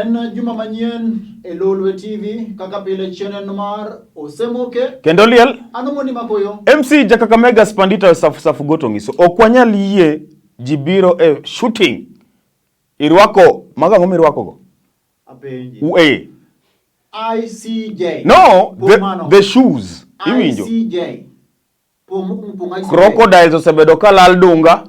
En juma manyien Lolwe TV kaka pile channel mar Osemoke kendo liel anomoni makoyo MC Jakakamega Spandita safu gotongiso okwanyal yie jibiro shooting irwako maga irwako go apenji ICJ no the shoes iwinjo ICJ crocodiles osebedo kalal dunga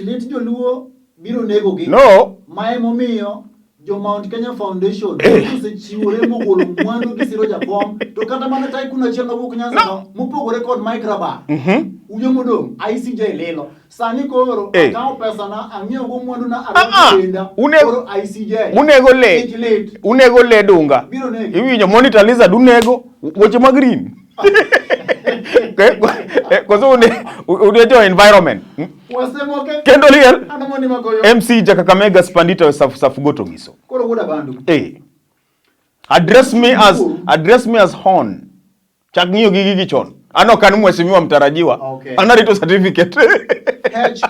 lit joluo biro nego gi no mae momiyo jo Mount Kenya Foundation osechiwore mogolo mwandu gi siro Jakom to kata mana tai kuna chielo wuok Nyanza mopogore kod microbar uyo modong ICJ lelo sani koro akaw pesa na ang'iew go mwandu na arenda koro ICJ unego le dunga iwinjo monitor lizard unego woche mag green koso unejo environment Wasemoke kendo liel anomoni magoyo MC Jakakamega Spandita safu gotongiso koro wuda bandu address me as Hon chak ng'iyo gigi chon ano kan mheshimiwa mtarajiwa anarito certificate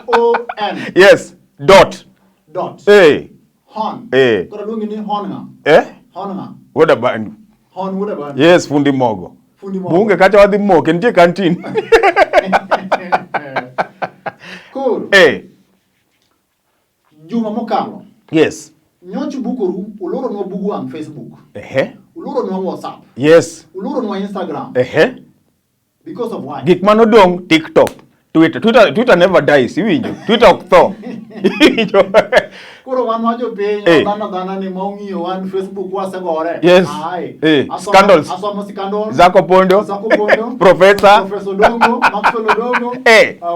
HON yes dot Hon koro luongi ni Hon nga wuda bandu Hon wuda bandu yes fundi mogo bunge kacha wadhi moke nitie canteen cool juma mokalo yes nyochu bukoru uloro no bugu am Facebook uloro no WhatsApp yes uloro no Instagram because of why gik manodong TikTok Twitter never dies iwinjo Twitter ok tho koro wan wajo piny dana ni maong'iyo wan Facebook wasegore yes scandals asomo scandals Zako Pondo Professor Dongo Maxwell Dongo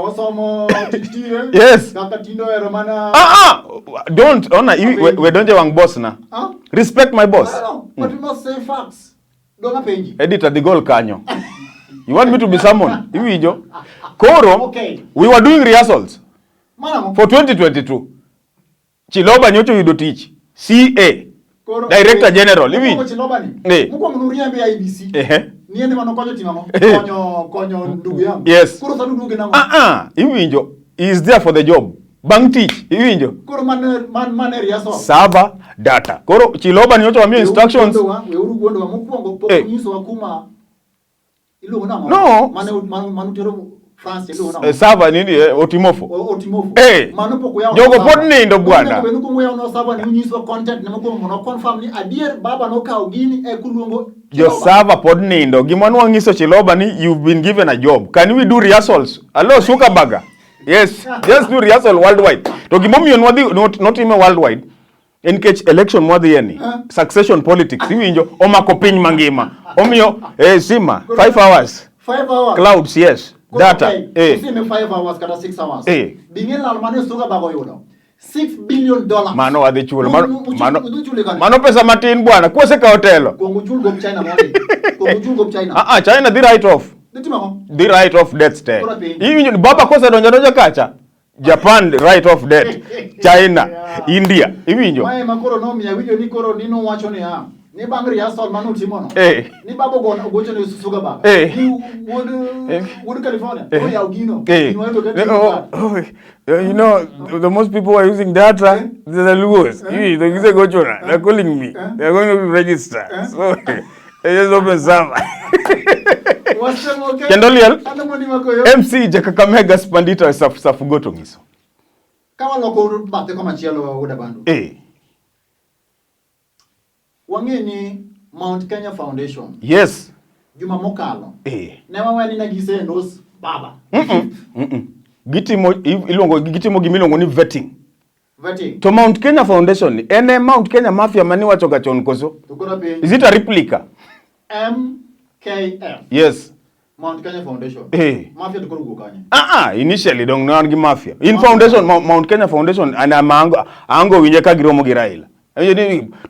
wasomo titire yes kaka tindo ero mana don't we donje wang boss na respect my boss but you must say facts donga penji editor the goal kanyo you want me to be someone iwinjo koro we were doing rehearsals for 2022 Chiloba nyocho yudo tich CA Director General iwinjo Chiloba ni mko mnuriambe IBC niende manokonyo timamo konyo ndugu yangu yes koro sanu ndugu nango iwinjo he is there for the job bang teach iwinjo koro man rehearsal server data koro Chiloba nyocho amio instructions we uru gondo wa mokwongo poko nyiso wakuma ilo na no manutero France ilo na server nini Otimofo manopoko ya jogo pod nindo bwana benuko moya no server ni nyiso content ne moko mono confirm ni adier baba no kaw gini kulungo your server pod nindo gimano wangiso Chiloba ni you've been given a job can we do rehearsals allo suka baga yes just do rehearsal worldwide to gimomiyo not even worldwide nkech election mwadhi yani succession politics iwinjo omako piny mangima omiyo sima 5 hours clouds yes data sime 5 hours kata 6 hours bingela almane suga bago yudo $6 billion mano wadhi chulo mano pesa matin bwana kwese ka hotelo kongo chulgo China China the right of death stay iwinjo baba kose donja kacha Japan right of death China India iwinjo mae makoro no miya winjo ni koro nino wacho ni ni bang rehearsal manu timono ni babo gocho ni susuga ba ni wood California ya ugino you know the most people are using data the Luos they say gocho they're calling me they're going to register so I just open server kendo liel MC Jakakamega Spandita safu gotongiso kama loko bate kama chielo wuda bandu wangeni Mount Kenya Foundation yes juma mokalo ne waweni na gisendos baba gitimo gimilongo ni vetting to Mount Kenya Foundation ene Mount Kenya Mafia mani wacho gachon koso is it a replica MKF yes Mount Kenya Foundation Mafia tukuru gukanye initially dong nangi Mafia in foundation Mount Kenya Foundation ana ango winje ka giromo gi Raila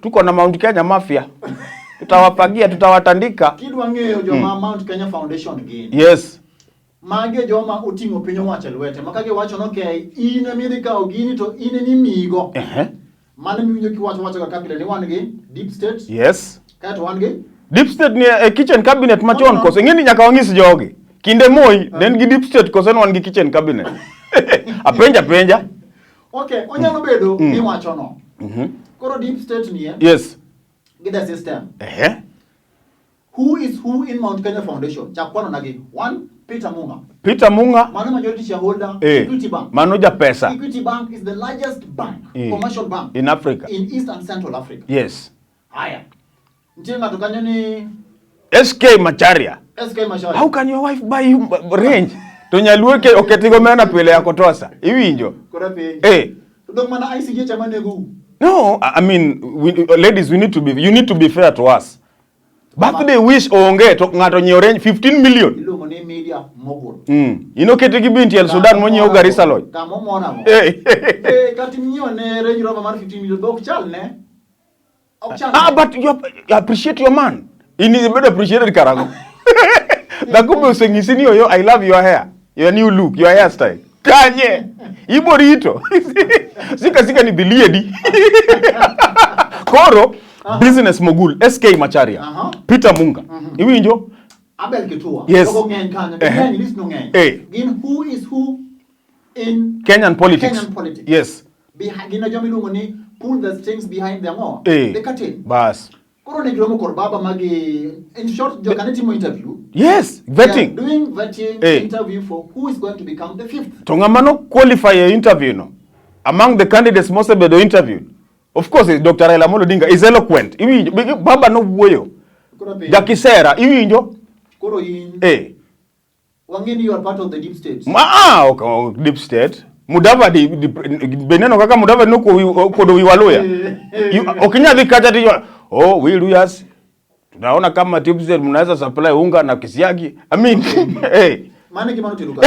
tuko na Mount Kenya Mafia tutawapagia tutawatandika kidwa ng'eyo joma Mount Kenya Foundation gin yes mage joma otingo piny owacho lwete makage wacho no ine midika ogini to ine ni migo mane miwinjo kiwacho kaka pile ni wan gi deep state yes kato wan gi deep state ni kitchen cabinet machon koso ngeni nyaka wangis jogi kinde moi den gi deep state koso wan gi kitchen cabinet apenja okay onyalo bedo ni wacho no Koro deep state ni Yes. Get the system. Who is who in Mount Kenya Foundation? Chakwano nagi. 1, Peter Munga. Peter Munga. Mano majority shareholder. Equity Bank. Manoja pesa. Equity Bank is the largest bank, commercial bank. In Africa. In East and Central Africa. Yes. Haya. Ntinga tukanyo ni SK Macharia. SK Macharia. How can your wife buy you range? Tonyaluke oketigo mena pele ya kotosa. Iwinjo. Korape. Tudok mana ICJ chamane gu. No, I mean, ladies, you need to be fair to us. Birthday wish onge to ngato nye range 15 million. Ilungo ni media mogul. Ino ketigi binti El Sudan mwenye Garissa Lodge. Kamo mona mo. Kati mnyo ne range rover man 15 million do chal ne. But you appreciate your man. He needs better appreciated karango. Dakumbe usengisini yo, I love your hair. Your new look, your hairstyle. Kanye. Iborito. Sika ni biliedi. Koro, business mogul, SK Macharia. Peter Munga. Iwinjo? Abel Ketua. Yes. Who is who in Kenyan politics? Kenyan politics. Yes. Gina jomi lungo ni pull the strings behind them all. The curtain. Bas. Koro ne gilomo korbaba magi, in short, jo kaneti mo interview. Yes, vetting. Doing vetting interview for who is going to become the 5th. Tongamano qualify a interview no. Among the candidates most of the interview. Of course, Dr. Raila Amolo Odinga is eloquent. Iwi baba no wuoyo. Jakisera, iwinjo? Koro in. Wangeni you are part of the deep state. Okay, deep state. Mudavadi beneno kaka Mudavadi no kodo wiwaluya. Okinya dhikacha tiyo. We Luyas. Tunaona kama deep state mnaweza supply unga na kisiagi. I mean, Mane kimano tiluka.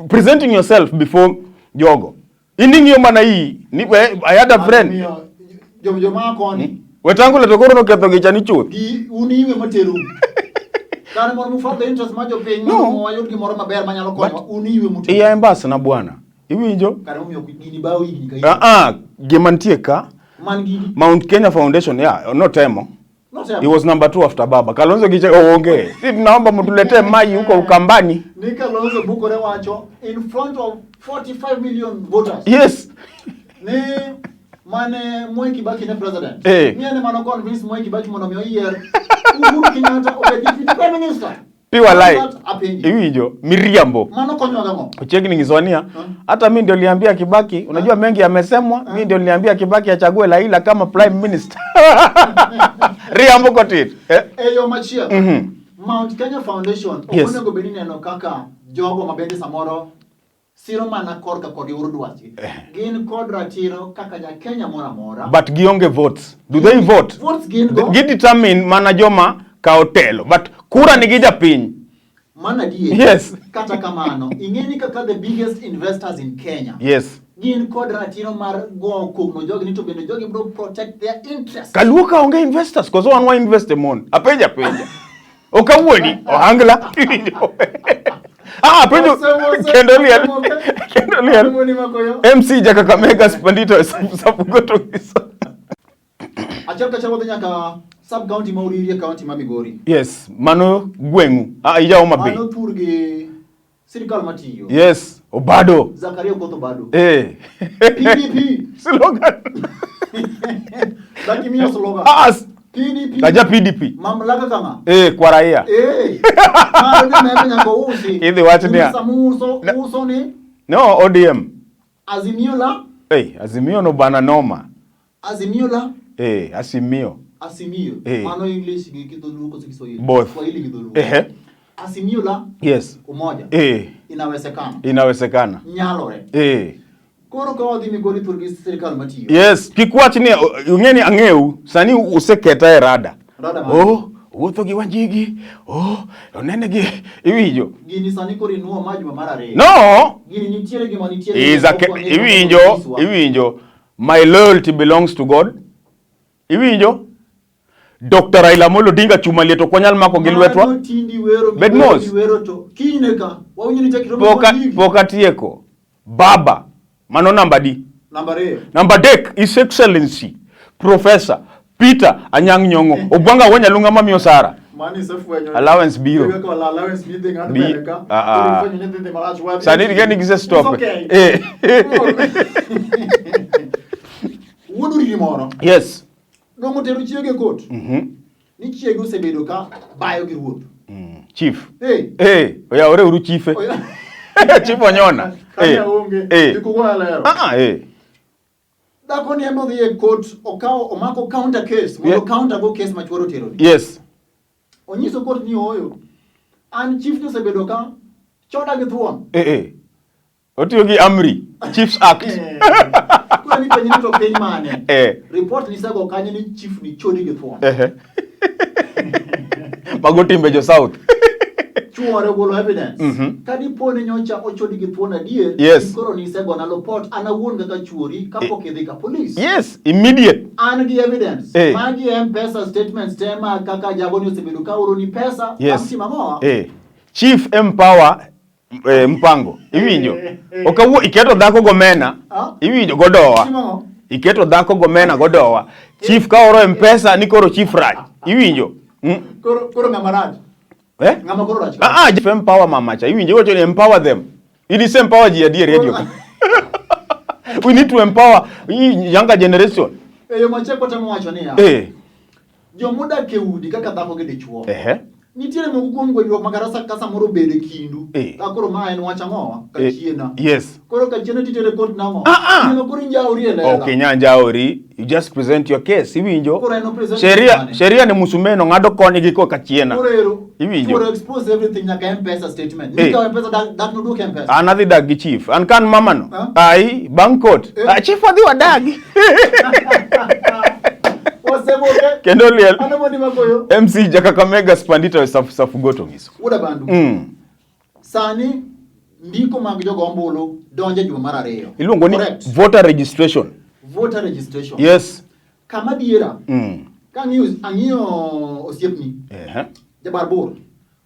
Presenting yourself before Jogo. Indingiyo mana hii. I had a friend. Joma koni. Wetangu letokoro no ketho gichani chuth. Uniwe materu. Kare moro mufadha interest majo piny mo wayud gimoro maber manyalo konyo uniwe mutu. Iya embasa na bwana. Iwinjo? Kare momiyo gini bawo igni kai. Gimantie ka. Man gini. Mount Kenya Foundation, no temo. He was number 2 after Baba. Kalonzo Giche onge. Si tunaomba mtulete maji huko Ukambani. Ni Kalonzo Bukore wacho in front of 45 million voters. Yes. Ni mane Mwai Kibaki ne president. Miane mano convince Mwai Kibaki mono mio year. Uhuru Kenyatta deputy prime minister. Piwa lai. Iwijo Miriambo. Mano konyo ngamo. Ucheki ningiswania. Hata mimi ndio niliambia Kibaki, unajua mengi yamesemwa, mimi ndio niliambia Kibaki achague Laila kama prime minister. Riambo kotit. Yo machia. Mount Kenya Foundation onego benine no kaka jogo mabende samoro siro mana korka kod yurdwachi. Gin kod ratiro kaka ja Kenya mora. But gionge votes. Do they vote? Votes gin go. Gi determine mana joma ka otelo. But kura ni gija piny. Mana die. Yes. Kata kamano. Ingeni kaka the biggest investors in Kenya. Yes. Gin kod ratiro mar go kugno jogi ni to bende jogi bro protect their interests. Kaluoka onge investors cause one invest mon. Apeja. Okawoni ohangla. Penjo Kendolian MC Jakakamega Spandito Sabugoto Giso. Achaka chawo nyaka sub county Mauriri county Migori. Yes, mano gwengu. Ija Homa Bay. Mano turge Sirikal Matiyo. Yes, Obado. Zakaria Okoth Obado. PDP. Slogan. Laki mio slogan. PDP. Kaja PDP. Mamlaka kama. Kwa raia. Maro ni mebe nyako usi. Hithi wachnia. Uso ni? No, ODM. Azimio la? Azimio no bana noma. Azimio la? Asimio. Mano English kidhuluko Kiswahili. Both. Swahili kidhuluko. Azimio la? Yes. Umoja. Inawezekana. Nyalore. Koro kwa wadhi Migori turgi Sirikal Matiyo. Yes, kikwachni ungeni angeu sani useketa erada. Wuotho gi Wanjigi. Onene gi iwinjo. Gini sani kori nuo majuma marare. No. Gini nitiere gima nitiere. Iwinjo. My loyalty belongs to God. Iwinjo. Dr. Raila Amolo Odinga chuma lieto kwanyal mako gilwetwa. Bedmos. Kineka. Pokatieko. Baba. Mano number D. Number dek, His Excellency Professor Peter Anyang' Nyong'o. Obwanga wenya lunga mami osara. Allowance biro. Sani gani gise stop. duri moro. Yes. Dongo teru chiege court. Ni chiege osebedo ka bayo gi ruoth. Chief. Hey. Oya ore uru chief. Chief Onyona. Kanya onge. Ikuwa lero. Dako ni embo dhiye court omako counter case. Mondo counter go case machuoro tero ni. Yes. Onyiso court ni oyo. An chief no sebedo ka choda gi thuon. Otiyo gi Amri. Chief's Act. Kwa ni penye to peny mane. Report ni sago kanye ni chief ni chodi gi thuon. Mago timbe jo South. Chuore golo evidence. Kadi pone nyocha ochodi gi thuon adier. Yes. Koro ni sego na report anawuon kaka chuori kapok idhi ka police. Yes, immediate. An gi evidence. Magi M-Pesa statements tema kaka jago ni osebedo ka oro ni pesa. Yes. Mang'oa. Chief empower mpango. Iwinjo. Okawu iketo dhako gomena. Iwinjo godowa. Iketo dhako gomena godowa. Chief ka oro M-Pesa ni koro chief raj. Iwinjo. Koro ngamaraj. Ngama koro raj. Chief empower mamacha. Iwinjo wacho ni empower them. It is empower ji adier radio. We need to empower younger generation. Yo macheko tamo wacho ni ya. Jomuda keudi kaka dhako gi dichuo. Nitiere moko kuom gwedruok magarasa kasa moro bede kindu. Akoro ma en wacha ng'owa kachiena. Yes. Koro kachiena titere court nang'o. Nima koro njauri elela. Okay, njauri. You just present your case. Iwinjo. Koro eno present. Sheria ni musumeno ng'ado koni gi ko kachiena. Koro ero. Iwinjo. Koro expose everything nyaka M-Pesa statement. Nika M-Pesa dak no duke M-Pesa. Anadhi dag gi chief. An kan mama no. Ai, bang court. Chief adhi wadagi. Kendo liel MC Jakakamega Spandita safu goto ngiso. Uda bandu. Sani ndiko mag jogo ombulu donje juma mar ariyo. Iluongo ni voter registration. Voter registration. Yes. Kama diera. Ka ang'iyo osiepni. Jabar bor.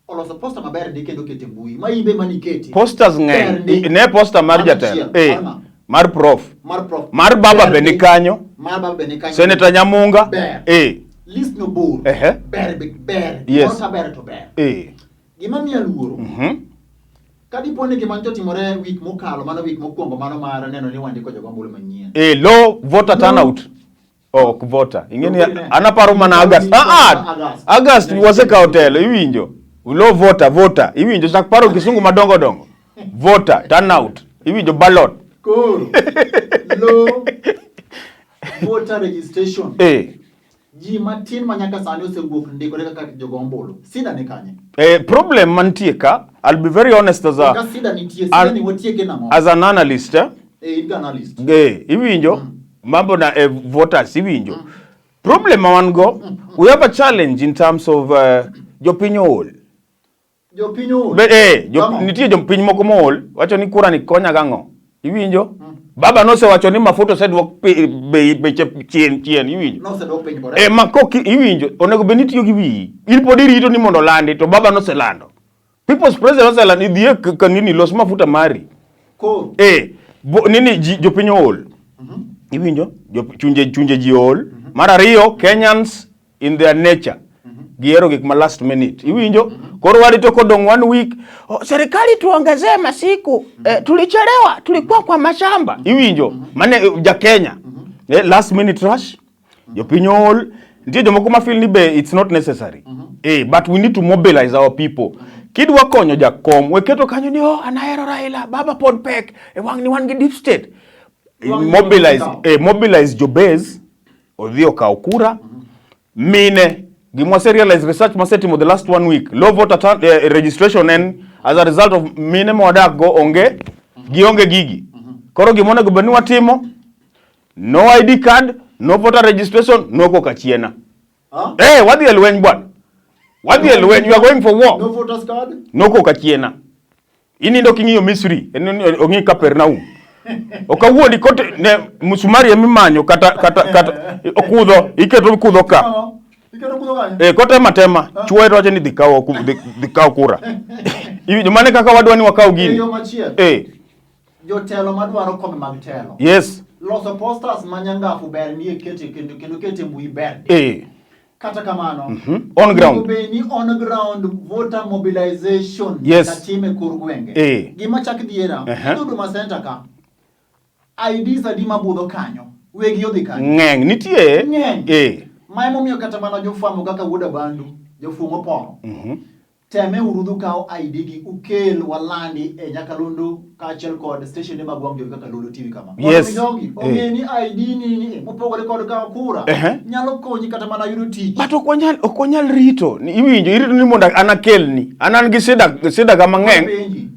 Oloso posta maber de kendo kete mbui. Ma imbe mani kete. Posters ng'eny. Ne posta mar jatelo. Mar prof. Mar baba bende kanyo. Senator Nyamunga. List no bor. Ber. Yes. Posta ber to ber. Gima miya luoro. Kadi pone gima nto timore week mokalo, mano week mokwongo, mano mara neno ni wandiko jogo ombulu manyien. Low voter turnout. Ok voter. Ingeni anaparo mana August. August waseka hotel. Iwinjo. Low voter. Iwinjo sak paro kisungu madongo. Voter turnout. Iwinjo ballot. Cool. Low voter registration. Ji matin manyaka sani osewuok ndiko kaka jogo ombulu. Sida ni kanye. Problem mantie ka, I'll be very honest as a as an analyst. Analyst. Iwinjo mambo na voters iwinjo. Problem wan go, we have a challenge in terms of jopinyo ol. Jopinyo ol. Nitie jopinyo moko mool, wacho ni kura ni konya gang'o. Iwinjo? Baba no se wacho ni mafuto se dwok be chien iwinjo. No se dwok piny bore. Makoki iwinjo onego be nitiyo gi wi. Il podi rito ni mondo landi to baba no se lando. People's president no se landi dhie kanini los mafuta mari. Ko. Nini jopinyo ol. Iwinjo? Chunje ji ol. Mar ariyo Kenyans in their nature. Giero gik ma last minute. Iwinjo? Koro warito kodong 1 week. Serikali tuongezee masiku. Tulichelewa, tulikuwa kwa mashamba. Iwinjo? Mane ja Kenya. Last minute rush. Jopinyo ol. Ndiye jomoko ma feel ni be it's not necessary. But we need to mobilize our people. Kidwa konyo jakom, weketo kanyo ni anahero Raila, baba pod pek, wang ni wan gi deep state. Mobilize jobase, odhi okaw kura. Mine gimwa serialize research masetimo the last 1 week. Low voter registration and as a result of mine modak go onge gigi. Koro gimona gobani watimo no ID card, no voter registration, no koka chiena. Wadhi elweny bwana. Wadhi elweny, you are going for war. No voters card? No koka chiena. Inindo king'iyo Misri, ongi Kapernaum. Okawuodi kote ne musumari emimanyo kata okudho, iketo kudho ka. Kote matema, chwe roje ni dhikaw kura. Iwinjo mane kaka wadwa ni wakaw gini. Jotelo madwaro kome mag telo. Yes. Loso posters manyangafu ber ni kendo kete mbui ber. Kata kamano. On ground. Ni on ground voter mobilization. Yes. Katime kurgwenge. Gima chak diera. Huduma center ka. IDs adima budho kanyo. Wegi odhi kan. Ng'eng nitie. Ng'eng. Mae momiyo kata mana jofwambo kaka Wuoda Bandu, jofumo pono. Teme urudhu kao ID gi ukel walandi e Nyakalondo kaachiel kod station mag wang' jowi kaka Lolo TV kama. Yes. Ong'e ni ID ni mopogore kod kao kura. Nyalo konyi kata mana yudo tich. But ok wanyal rito. Iwinjo irito ni mondo an akelni. An gi sida kama ng'eng.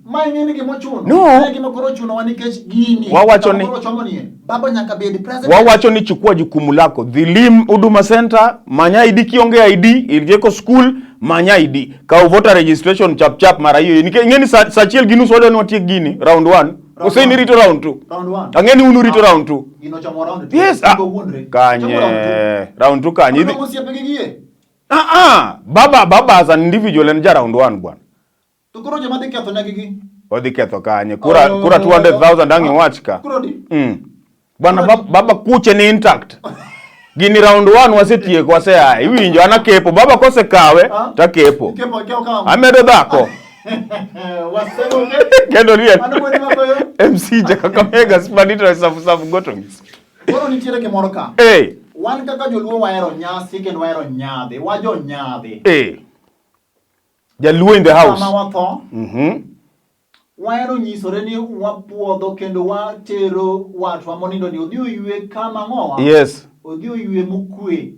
Mae ng'eni gimochuno. No. Mae gimokoro chuno wa nikech gini. Wawacho ni baba nyaka bed president. Wawacho ni chukua jukumu lako. Dhilim Huduma Center, manya ID kionge ID, irjeko school, manya ID. Ka voter registration chap mara hiyo. Ngeni sachiel ginu sodo ni watie gini round 1. Ose ni rito round 2. Round 1. Angeni unu rito round 2. Gino chamo round 2. Yes. Kanye. Round 2 kanye. Ndio msiapegigie. Baba as an individual en ja round 1 bwana. To koro joma dhi ketho negi. Odhi ketho kanye. Kura 200,000 angi wachka. Kuro di. Bwana baba kuche ni intact. Gini round 1 wasetieko wasea. Iwinjo ana kepo. Baba kose kawe ta kepo. Kepo kama. Amedo dhako. Wasego Kendo riet. Ano bodi makoyo. MC Kakamega spadito safu gotongis. Koro nitiere gimoro ka. Wan kaka joluo wahero nyasi kendo wahero nyadhi. Wajo nyadhi. Jaluo in the house. Sama watho. Wahero nyisore ni wapuodho kendo watero watwa monindo ni odhi oywe kama ng'owa. Yes. Odhi oywe mokwe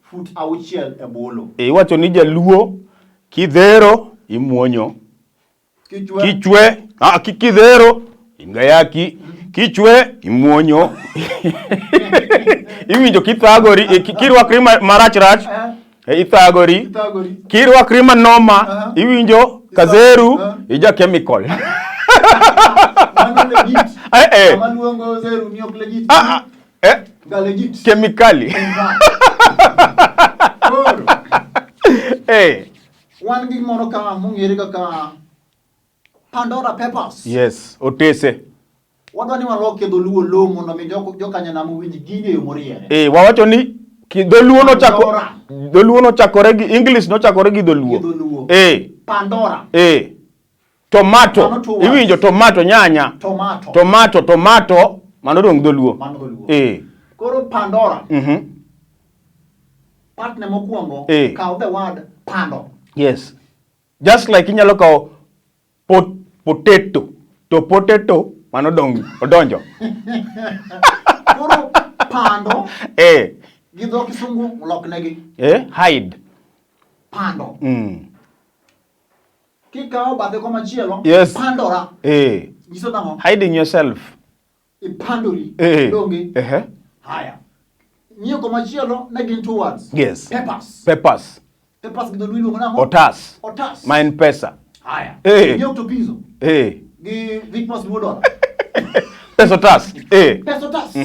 fut auchiel e bolo. Iwacho ni jaluo kidhero imuonyo. Kichwe. Kidhero ingayaki. Kichwe imuonyo. Iwinjo kithagori kirwakri marach. Ithagori. Kirwakri manoma. Iwinjo kazeru ija chemical. Mano legit. Amaluongo zeru ni ok legit. Legit. Chemicali. Wan gi moro ka mung'ere kaka Pandora Papers. Yes, otese. Wadwani waloke dholuo lo mondo mi jokanyanamu winj gini yo moriere. Wawacho ni dholuo nochakore gi English nochakore gi dholuo. Pandora. Tomato. Iwinjo tomato nyanya. Tomato mano dong dholuo. Koro Pandora. Partne mokwongo kaw the word pando. Yes. Just like inyalo kaw potato. To potato mano odonjo. Koro pando. Gi dho Kisungu loknegi. Hide. Pando. Kikaw badhe komachielo. Yes. Pandora. Giso nang'o? Hiding yourself. Ipandori. Donge. Haya. Nyio komachielo ne gin two words. Yes. Peppers. Peppers gido luilu nang'o? Otas. Main pesa. Haya. Nyio to piso. Gi Vicmas $2. Pesotas. Pesotas.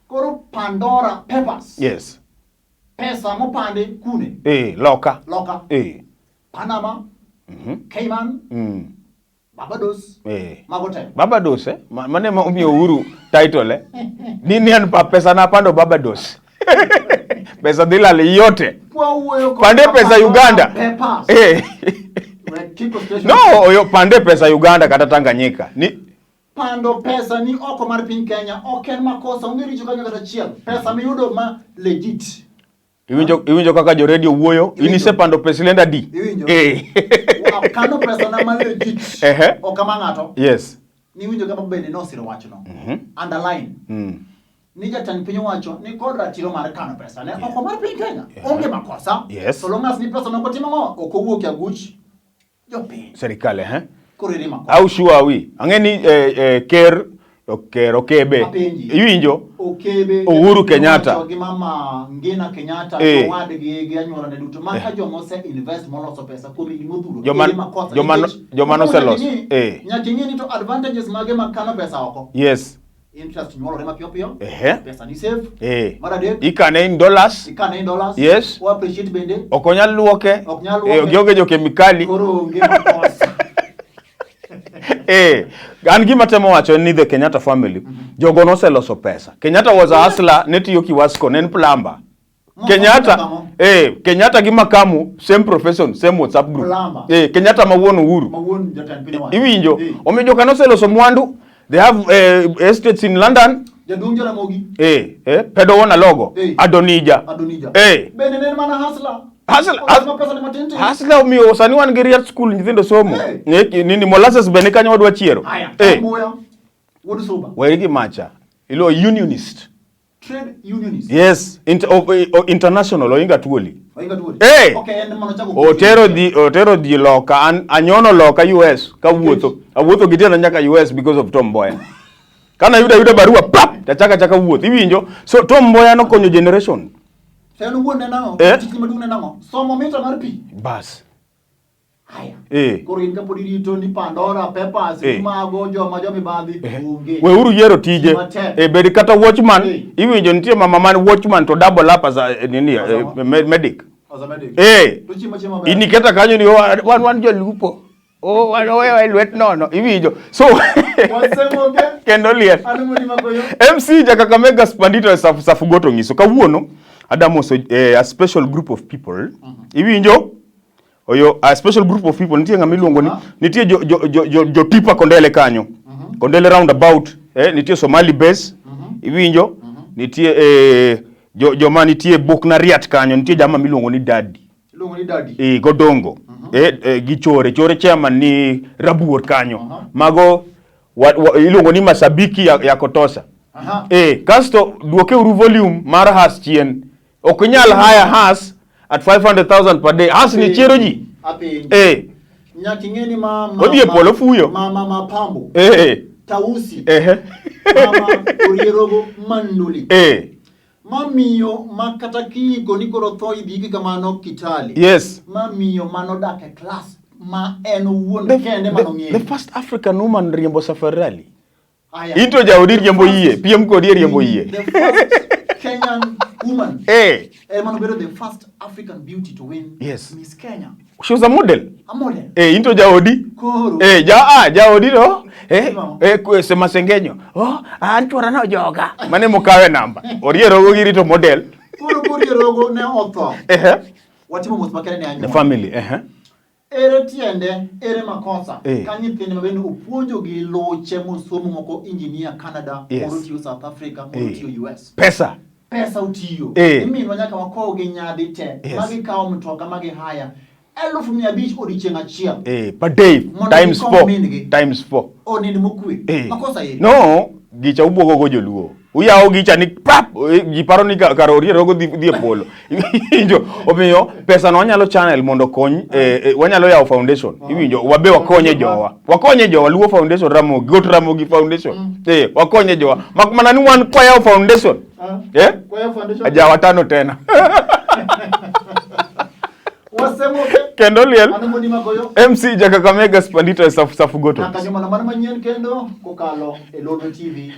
Koro Pandora Papers. Yes. Pesa mopande kune. Loka. Panama. Cayman. Barbados. Magote. Barbados mane ma umiyo Uhuru title Nini an pa pesa na pando Barbados. Pesa dilale yote. Pande pesa Uganda. No, yo pande pesa Uganda kata Tanganyika. Pando pesa ni oko mar piny Kenya, oken makosa, onge richo kanyo kata chiel. Pesa miyudo ma legit. Iwinjo kaka jo radio wuoyo, inise pando pesa lenda di. Iwinjo. Kano pesa na ma legit. Okama ng'ato. Yes. Ni winjo kama bende nosiro wacho no. Underline. Ni jatend piny wacho ni kod ratiro mar kano pesa ne oko mar piny Kenya. Onge makosa. Yes. So long as ni pesa no kotimo ngo, okowuok aguch. Jopiny. Serikali, Korere makosa. How sure are we? Angeni ker Okebe. Iwinjo? Okebe. Uhuru Kenyatta. Gi mama Ngina Kenyatta wadgi gi anyuola ne duto maka jomose invest moloso pesa kuom gimodhuro. Joma noselos. Nyaka ing'eni to advantages mage mag kano pesa oko. Yes. Interest nyuolore mapiyo. Pesa ni safe. Mar adek. Ikane in dollars. Yes. O appreciate bende. Okonyal luoke. Gionge jo kemikali. Koro onge makosa. An gima temo wacho ni the Kenyatta family jogo noseloso pesa. Kenyatta was a hustler, netiyo kiwasko, nen plumber. Kenyatta gi Makamu same profession, same WhatsApp group. Kenyatta mawuon Uhuru. Mawuon jatend piny wacho. Iwinjo, omiyo joka noseloso mwandu. They have estates in London, Jadung Jaramogi. Pedo wona logo. Adonija. Bende nen mana hasla. Hasla omiyo sani wan gi riat school nyithindo somo. Nini molasses bende kanyo wadwa chiero. Moya. Wodu soba. Waigi macha. Ilo unionist. Trade unionist. Yes, international oinga tuoli. Okay, and mano chago. Otero di loka anyono loka US ka wuotho. Awuotho gitena nyaka US because of Tom Mboya. Kana yuda barua pap chaka wuoth iwinjo. So Tom Mboya no konyo generation. Senu wonde nango, tiki madune nango. Somo mita mar pi. Bas. Haya. Korin ka podi rito ni Pandora, Peppers, mago joma mibadhi. We uru yero tije. Bedi kata watchman, iwinjo nitie mama man watchman to double up as a medic. As a medic. Iniketa kanyo ni wan jo lupo. Wewe lwet nono iwinjo. So kendo liel. MC Kakamega Spandito Safugoto ngiso kawuono Adamo so a special group of people. Iwinjo oyo a special group of people nitie ngami luongo ni nitie jo tipa Kondele kanyo. Kondele roundabout nitie Somali base. Iwinjo nitie jo nitie Buknariat kanyo nitie jama miluongo ni Daddy. Godongo. Gichore chairman ni Rabuor kanyo. Mago iluongo ni masabiki ya Kotosa. Kasto duoke uru volume mar has chien. Okunyal hire has at 500,000 per day. Has ni chiero ji. Nyaki ngeni odie polo fuyo. Mama Pambo. Tausi. Mama Orierogo Manduli. Mamiyo makata kiko nikoro thoi dhiki kamano Kitali. Yes. Mamiyo mano dake class ma en wuon kende manong'eyo. The first African woman riembo safari rally. Into jaudi riembo yie, PM kodi riembo yie. The first Kenyan woman. Mano bedo the first African beauty to win Miss Kenya. She was a model. A model. Into jaodi. Koro. Jaodi no. Sema sengenyo. Antwara no joga. Mane mokawe namba. Orierogo girito model. Koro Orierogo ne otho. Watimo mos makere ne anyo. The family. Ere tiende, ere makosa. Kanyi thini mabende upuonjo gi loche musomo moko engineer Canada, orutiyo South Africa, orutiyo US. Pesa utiyo. Imi wanyaka wako ge nyadi te. Magi kao mtoka, magi haya. 1,500 odiochieng' achiel. Per day times 4. Onindi mokwe. Makosa yeri. No, gicha ubuogo go joluo. Uyao gicha ni pap giparo ni karo Orierogo dhi polo. Iwinjo omiyo pesa no wanyalo channel mondo kony wanyalo yawo foundation. Iwinjo wabe wakonye jowa. Wakonye jowa Luo Foundation Ramogi Foundation. Wakonye jowa. Makmana ni wan kwa yawo foundation. Kwa yawo foundation. Ajawa tano tena. Wasemoke kendo liel MC Kakamega Spandito Safugoto. Nakanyuma na mana manyien kendo kokalo Elolo TV.